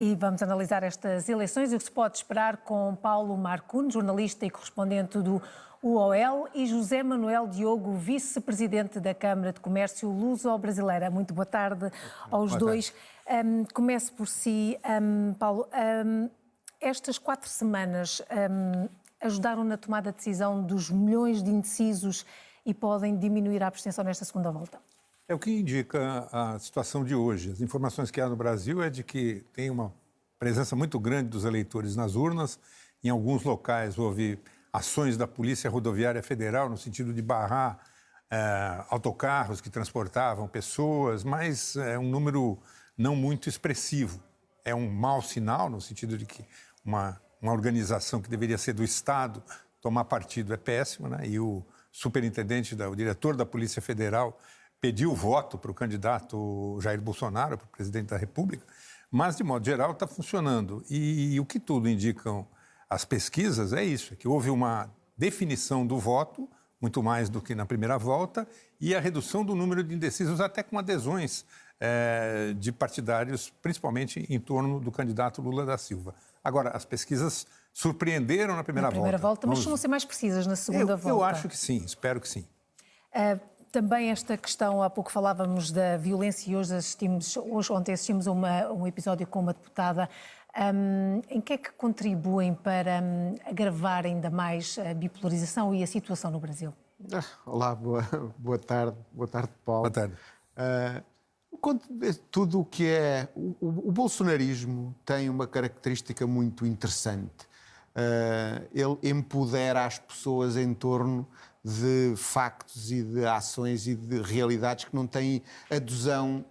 E vamos analisar estas eleições e o que se pode esperar com Paulo Marcunes, jornalista e correspondente do UOL, e José Manuel Diogo, vice-presidente da Câmara de Comércio Luso-Brasileira. Muito boa tarde aos dois. Comece por si, Paulo. Estas 4 semanas ajudaram na tomada de decisão dos milhões de indecisos e podem diminuir a abstenção nesta segunda volta? É o que indica a situação de hoje. As informações que há no Brasil é de que tem uma presença muito grande dos eleitores nas urnas. Em alguns locais houve ações da Polícia Rodoviária Federal no sentido de barrar autocarros que transportavam pessoas, mas é um número não muito expressivo. É um mau sinal, no sentido de que uma organização que deveria ser do Estado tomar partido é péssima, né? E o superintendente, o diretor da Polícia Federal pediu voto para o candidato Jair Bolsonaro, para o presidente da República, mas, de modo geral, está funcionando. E o que tudo indicam as pesquisas é isso, é que houve uma definição do voto, muito mais do que na primeira volta, e a redução do número de indecisos, até com adesões de partidários, principalmente em torno do candidato Lula da Silva. Agora, as pesquisas surpreenderam na primeira volta. Mas vão ser mais precisas na segunda volta? Eu acho que sim, espero que sim. Também esta questão, há pouco falávamos da violência e ontem assistimos a um episódio com uma deputada. Em que é que contribuem para agravar ainda mais a bipolarização e a situação no Brasil? Olá, boa tarde, Paulo. Boa tarde. Tudo o que é... O bolsonarismo tem uma característica muito interessante. Ele empodera as pessoas em torno de factos e de ações e de realidades que não têm adesão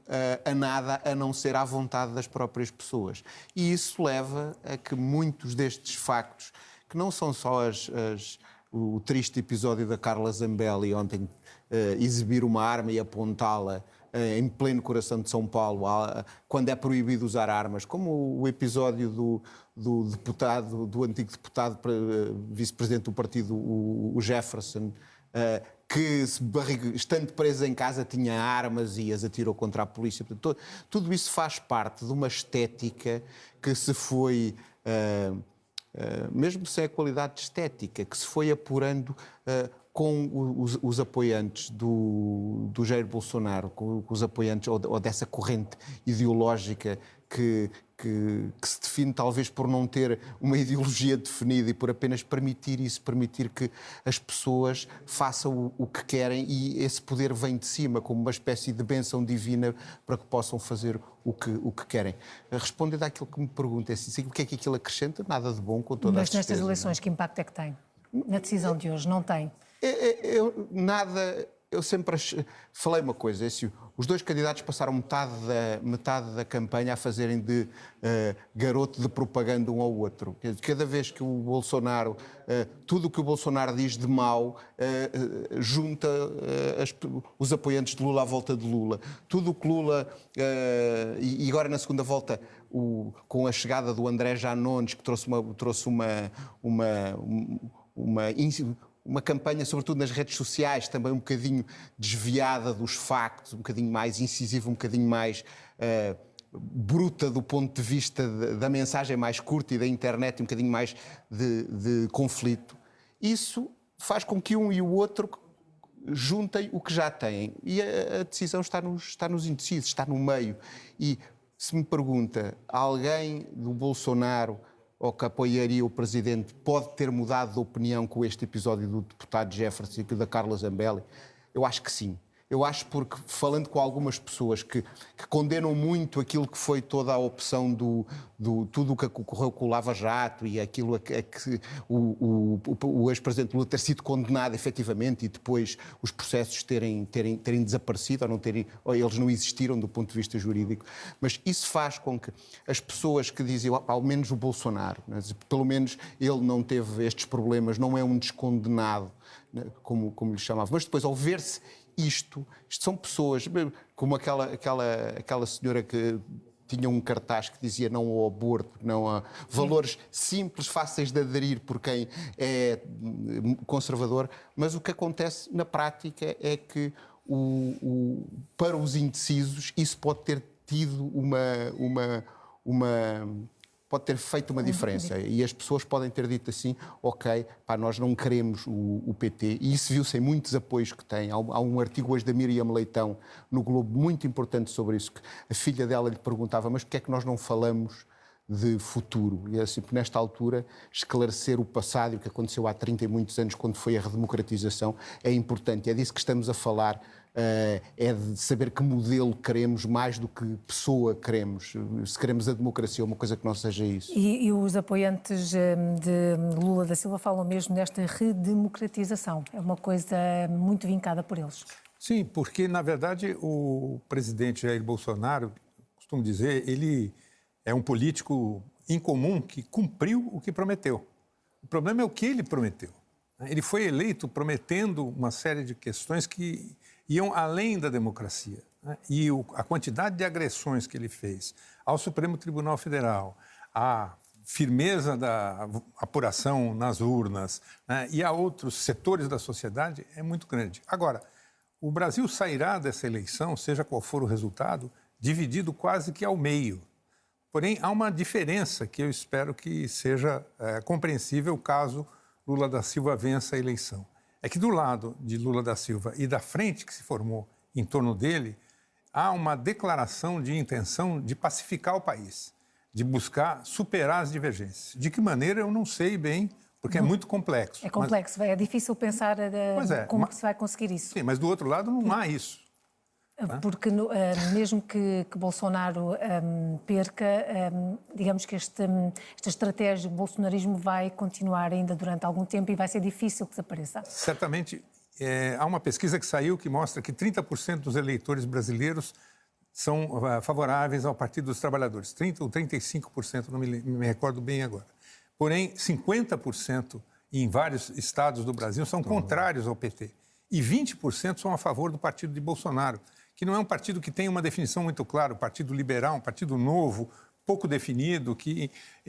a nada a não ser à vontade das próprias pessoas. E isso leva a que muitos destes factos, que não são só o triste episódio da Carla Zambelli ontem, exibir uma arma e apontá-la em pleno coração de São Paulo, quando é proibido usar armas, como o episódio do antigo deputado, vice-presidente do partido, o Jefferson, que, estando preso em casa, tinha armas e as atirou contra a polícia. Tudo isso faz parte de uma estética que se foi... mesmo sem a qualidade de estética, que se foi apurando com os apoiantes do Jair Bolsonaro, com os apoiantes ou dessa corrente ideológica que se define talvez por não ter uma ideologia definida e por apenas permitir que as pessoas façam o que querem, e esse poder vem de cima como uma espécie de bênção divina para que possam fazer o que querem. Respondendo àquilo que me pergunta, o que é que aquilo acrescenta? Nada de bom, com toda a certeza. Mas nestas eleições, que impacto é que tem? Na decisão de hoje, não tem? Eu sempre falei uma coisa, os dois candidatos passaram metade da campanha a fazerem de garoto de propaganda um ao outro. Cada vez que o Bolsonaro, tudo o que o Bolsonaro diz de mau, junta os apoiantes de Lula à volta de Lula. Tudo o que Lula, e agora na segunda volta, com a chegada do André Janones, que trouxe uma campanha, sobretudo nas redes sociais, também um bocadinho desviada dos factos, um bocadinho mais incisiva, um bocadinho mais bruta do ponto de vista da mensagem mais curta e da internet, um bocadinho mais de conflito. Isso faz com que um e o outro juntem o que já têm. E a decisão está nos indecisos, está no meio. E se me pergunta, alguém do Bolsonaro ou que apoiaria o Presidente pode ter mudado de opinião com este episódio do deputado Jefferson e da Carla Zambelli? Eu acho que sim. Eu acho porque, falando com algumas pessoas que condenam muito aquilo que foi toda a opção tudo o que ocorreu com o Lava Jato e aquilo a que o ex-presidente Lula ter sido condenado efetivamente e depois os processos terem desaparecido ou eles não existiram do ponto de vista jurídico, mas isso faz com que as pessoas que dizem, ao menos o Bolsonaro, né, pelo menos ele não teve estes problemas, não é um descondenado, né, como lhe chamava, mas depois ao ver-se isto são pessoas, como aquela senhora que tinha um cartaz que dizia não ao aborto, não a valores simples, fáceis de aderir por quem é conservador, mas o que acontece na prática é que para os indecisos isso pode ter tido pode ter feito uma diferença. E as pessoas podem ter dito assim, ok, nós não queremos o PT. E isso viu-se em muitos apoios que tem. Há um artigo hoje da Miriam Leitão no Globo muito importante sobre isso, que a filha dela lhe perguntava, mas porquê é que nós não falamos de futuro? E assim, nesta altura, esclarecer o passado e o que aconteceu há 30 e muitos anos, quando foi a redemocratização, é importante. É disso que estamos a falar. É de saber que modelo queremos mais do que pessoa queremos. Se queremos a democracia, uma coisa que não seja isso. E os apoiantes de Lula da Silva falam mesmo desta redemocratização. É uma coisa muito vincada por eles. Sim, porque, na verdade, o presidente Jair Bolsonaro, costumo dizer, ele é um político incomum que cumpriu o que prometeu. O problema é o que ele prometeu. Ele foi eleito prometendo uma série de questões que iam além da democracia. E a quantidade de agressões que ele fez ao Supremo Tribunal Federal, a firmeza da apuração nas urnas, e a outros setores da sociedade é muito grande. Agora, o Brasil sairá dessa eleição, seja qual for o resultado, dividido quase que ao meio. Porém, há uma diferença que eu espero que seja compreensível caso Lula da Silva vença a eleição. É que do lado de Lula da Silva e da frente que se formou em torno dele, há uma declaração de intenção de pacificar o país, de buscar superar as divergências. De que maneira, eu não sei bem, porque é muito complexo. É complexo, é difícil pensar como se vai conseguir isso. Sim, mas do outro lado não há isso. Porque mesmo que Bolsonaro perca, digamos que esta estratégia do bolsonarismo vai continuar ainda durante algum tempo e vai ser difícil que desapareça. Certamente, há uma pesquisa que saiu que mostra que 30% dos eleitores brasileiros são favoráveis ao Partido dos Trabalhadores. 30% ou 35%, não me recordo bem agora. Porém, 50% em vários estados do Brasil são contrários ao PT. E 20% são a favor do partido de Bolsonaro, que não é um partido que tem uma definição muito clara, o Partido Liberal, um partido novo, pouco definido,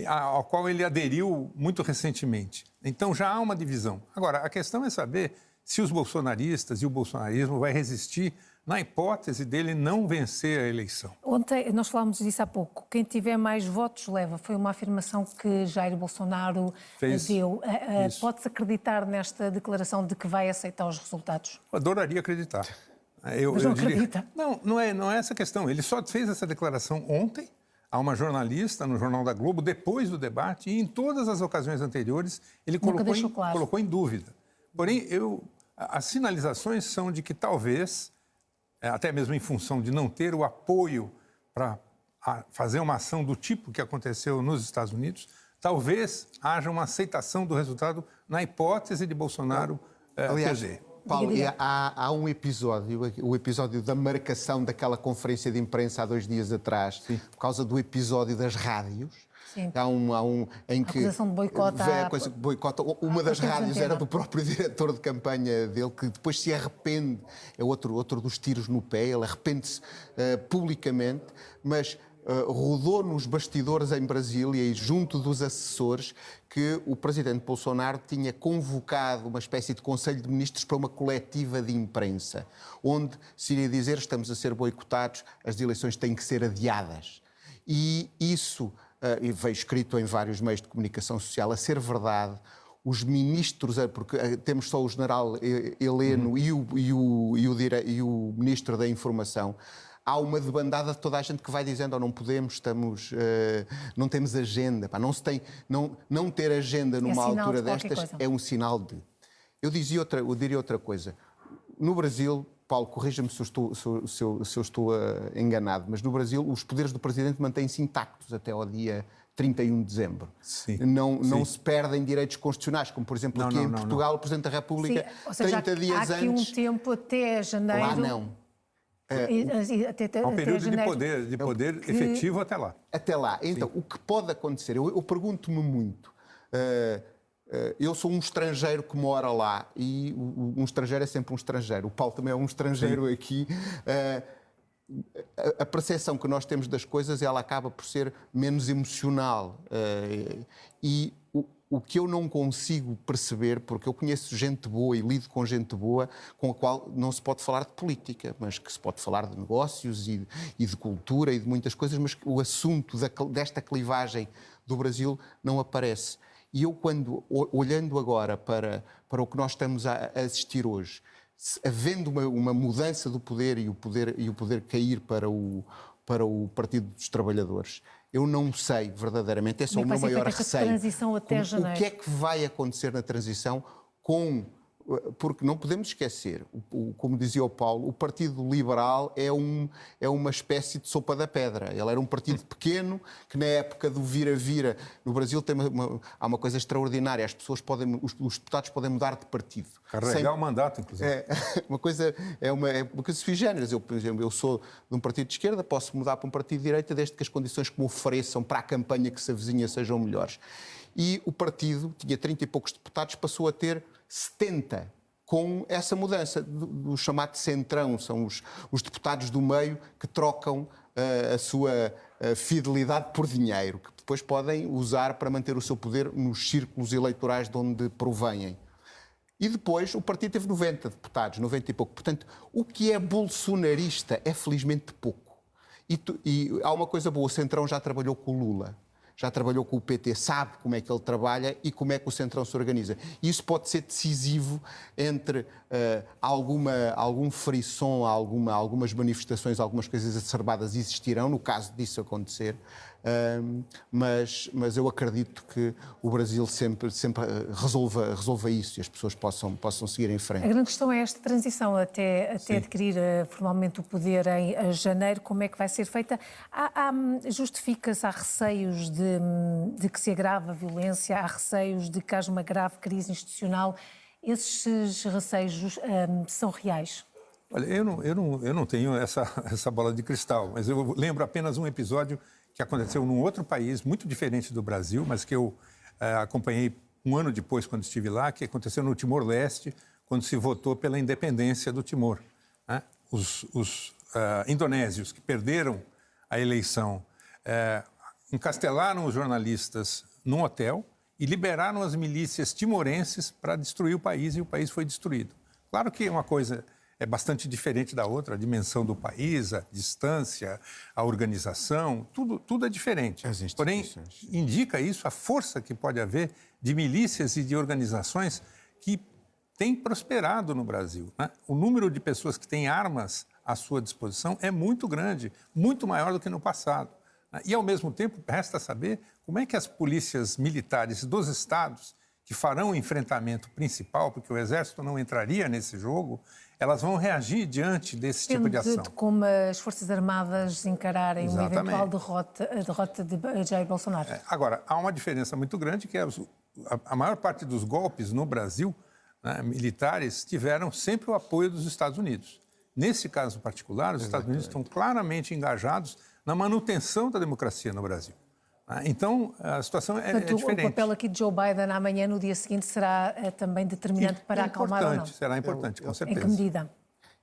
ao qual ele aderiu muito recentemente. Então já há uma divisão. Agora, a questão é saber se os bolsonaristas e o bolsonarismo vai resistir na hipótese dele não vencer a eleição. Ontem, nós falámos disso há pouco, quem tiver mais votos leva. Foi uma afirmação que Jair Bolsonaro deu. Pode-se acreditar nesta declaração de que vai aceitar os resultados? Eu adoraria acreditar. Mas não acredita? Não é essa a questão. Ele só fez essa declaração ontem a uma jornalista no Jornal da Globo, depois do debate, e em todas as ocasiões anteriores ele colocou em dúvida. Porém, as sinalizações são de que talvez, até mesmo em função de não ter o apoio para fazer uma ação do tipo que aconteceu nos Estados Unidos, talvez haja uma aceitação do resultado na hipótese de Bolsonaro perder. Paulo, há um episódio, o episódio da marcação daquela conferência de imprensa há 2 dias atrás, sim, por causa do episódio das rádios. Sim. Há um em que... A acusação de boicota. Uma das rádios era do próprio diretor de campanha dele, que depois se arrepende, é outro dos tiros no pé, ele arrepende-se publicamente, mas rodou nos bastidores em Brasília e junto dos assessores que o presidente Bolsonaro tinha convocado uma espécie de Conselho de Ministros para uma coletiva de imprensa, onde se iria dizer: estamos a ser boicotados, as eleições têm que ser adiadas. E isso, e veio escrito em vários meios de comunicação social, a ser verdade, os ministros, porque temos só o general Heleno e o ministro da Informação, há uma debandada de toda a gente que vai dizendo: não podemos, não temos agenda. Não ter agenda numa altura destas é um sinal de... Eu diria outra coisa. No Brasil, Paulo, corrija-me se eu estou enganado, mas no Brasil os poderes do Presidente mantêm-se intactos até ao dia 31 de dezembro. Sim. Não se perdem direitos constitucionais, como por exemplo aqui em Portugal, o Presidente da República, sim, ou seja, 30 dias antes... Há aqui um tempo até janeiro... Lá não. Há um período de poder efetivo até lá. Até lá. Então, sim, o que pode acontecer? Eu pergunto-me muito. Eu sou um estrangeiro que mora lá e um estrangeiro é sempre um estrangeiro. O Paulo também é um estrangeiro, sim, aqui. A percepção que nós temos das coisas, ela acaba por ser menos emocional. E O que eu não consigo perceber, porque eu conheço gente boa e lido com gente boa, com a qual não se pode falar de política, mas que se pode falar de negócios e de cultura e de muitas coisas, mas o assunto desta clivagem do Brasil não aparece. E eu, olhando agora para o que nós estamos a assistir hoje, havendo uma mudança do poder e o poder cair para o Partido dos Trabalhadores, eu não sei verdadeiramente, esse é o meu maior receio. Transição até janeiro. O que é que vai acontecer na transição porque não podemos esquecer, como dizia o Paulo, o Partido Liberal é uma espécie de sopa da pedra. Ele era um partido pequeno que na época do vira-vira no Brasil há uma coisa extraordinária, os deputados podem mudar de partido. Carregar o mandato, inclusive. É uma coisa sui generis. Por exemplo, eu sou de um partido de esquerda, posso mudar para um partido de direita desde que as condições que me ofereçam para a campanha que se avizinha sejam melhores. E o partido tinha 30 e poucos deputados, passou a ter 70 com essa mudança do chamado centrão. São os deputados do meio que trocam a sua fidelidade por dinheiro, que depois podem usar para manter o seu poder nos círculos eleitorais de onde provêm. E depois o partido teve 90 deputados, 90 e pouco. Portanto, o que é bolsonarista é felizmente pouco. E há uma coisa boa, o centrão já trabalhou com o Lula. Já trabalhou com o PT, sabe como é que ele trabalha e como é que o Centrão se organiza. Isso pode ser decisivo entre algum frisson, algumas manifestações, algumas coisas exacerbadas existirão, no caso disso acontecer, mas eu acredito que o Brasil sempre resolva isso e as pessoas possam seguir em frente. A grande questão é esta transição até adquirir formalmente o poder em janeiro, como é que vai ser feita? Justifica-se, há receios de que se agrave a violência, há receios de que haja uma grave crise institucional. Esses receios são reais? Olha, eu não tenho essa bola de cristal, mas eu lembro apenas um episódio que aconteceu num outro país muito diferente do Brasil, mas que eu acompanhei um ano depois, quando estive lá, que aconteceu no Timor-Leste, quando se votou pela independência do Timor. Né? Os indonésios que perderam a eleição encastelaram os jornalistas num hotel e liberaram as milícias timorenses para destruir o país, e o país foi destruído. Claro que uma coisa é bastante diferente da outra, a dimensão do país, a distância, a organização, tudo é diferente. Porém, indica isso a força que pode haver de milícias e de organizações que têm prosperado no Brasil. Né? O número de pessoas que têm armas à sua disposição é muito grande, muito maior do que no passado. E, ao mesmo tempo, resta saber como é que as polícias militares dos estados, que farão o enfrentamento principal, porque o Exército não entraria nesse jogo, elas vão reagir diante desse tipo de ação. De como as Forças Armadas encararem uma eventual derrota de Jair Bolsonaro. Agora, há uma diferença muito grande, que é a maior parte dos golpes no Brasil, né, militares, tiveram sempre o apoio dos Estados Unidos. Nesse caso particular, os Estados Unidos estão claramente engajados na manutenção da democracia no Brasil. Então, a situação é diferente. O papel aqui de Joe Biden amanhã, no dia seguinte, será também determinante para acalmar ou não? Será importante, com certeza. Em que medida?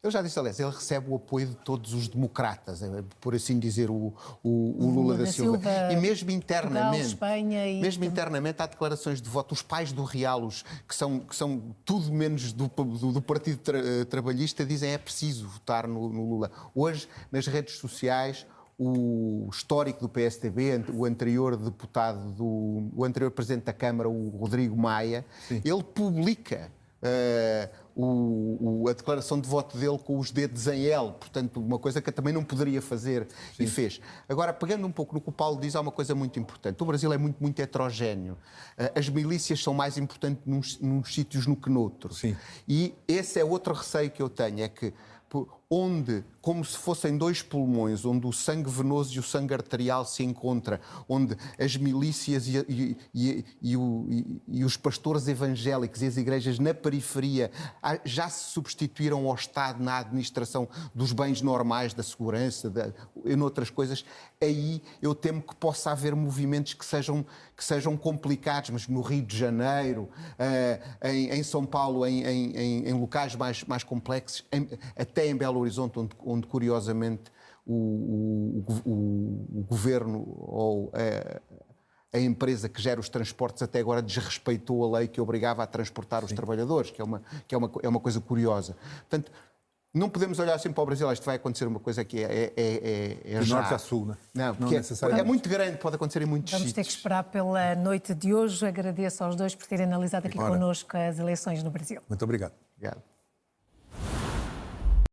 Eu já disse, aliás, ele recebe o apoio de todos os democratas, por assim dizer, o Lula da Silva. E mesmo internamente, Portugal, Espanha mesmo internamente há declarações de voto. Os pais do Real, que são tudo menos do Partido Trabalhista, dizem que é preciso votar no Lula. Hoje, nas redes sociais, o histórico do PSDB, o anterior presidente da Câmara, o Rodrigo Maia, sim, ele publica a declaração de voto dele com os dedos em L, portanto, uma coisa que eu também não poderia fazer, sim, e fez. Agora, pegando um pouco no que o Paulo diz, há uma coisa muito importante. O Brasil é muito, muito heterogéneo. As milícias são mais importantes nos sítios no que noutros. Sim. E esse é outro receio que eu tenho, é que onde, como se fossem dois pulmões, onde o sangue venoso e o sangue arterial se encontram, onde as milícias e os pastores evangélicos e as igrejas na periferia já se substituíram ao Estado na administração dos bens normais, da segurança, e noutras coisas, aí eu temo que possa haver movimentos que sejam complicados, mas no Rio de Janeiro, em São Paulo, em locais mais complexos, até em Belo Horizonte, onde curiosamente o governo ou a empresa que gera os transportes até agora desrespeitou a lei que obrigava a transportar os trabalhadores, que é uma coisa curiosa. Portanto, não podemos olhar assim para o Brasil, isto vai acontecer uma coisa que é de já. norte a sul, né? Não, Não é muito grande, pode acontecer em muitos Vamos sítios. ter que esperar pela noite de hoje. Agradeço aos dois por terem analisado aqui connosco as eleições no Brasil. Muito obrigado. Obrigado.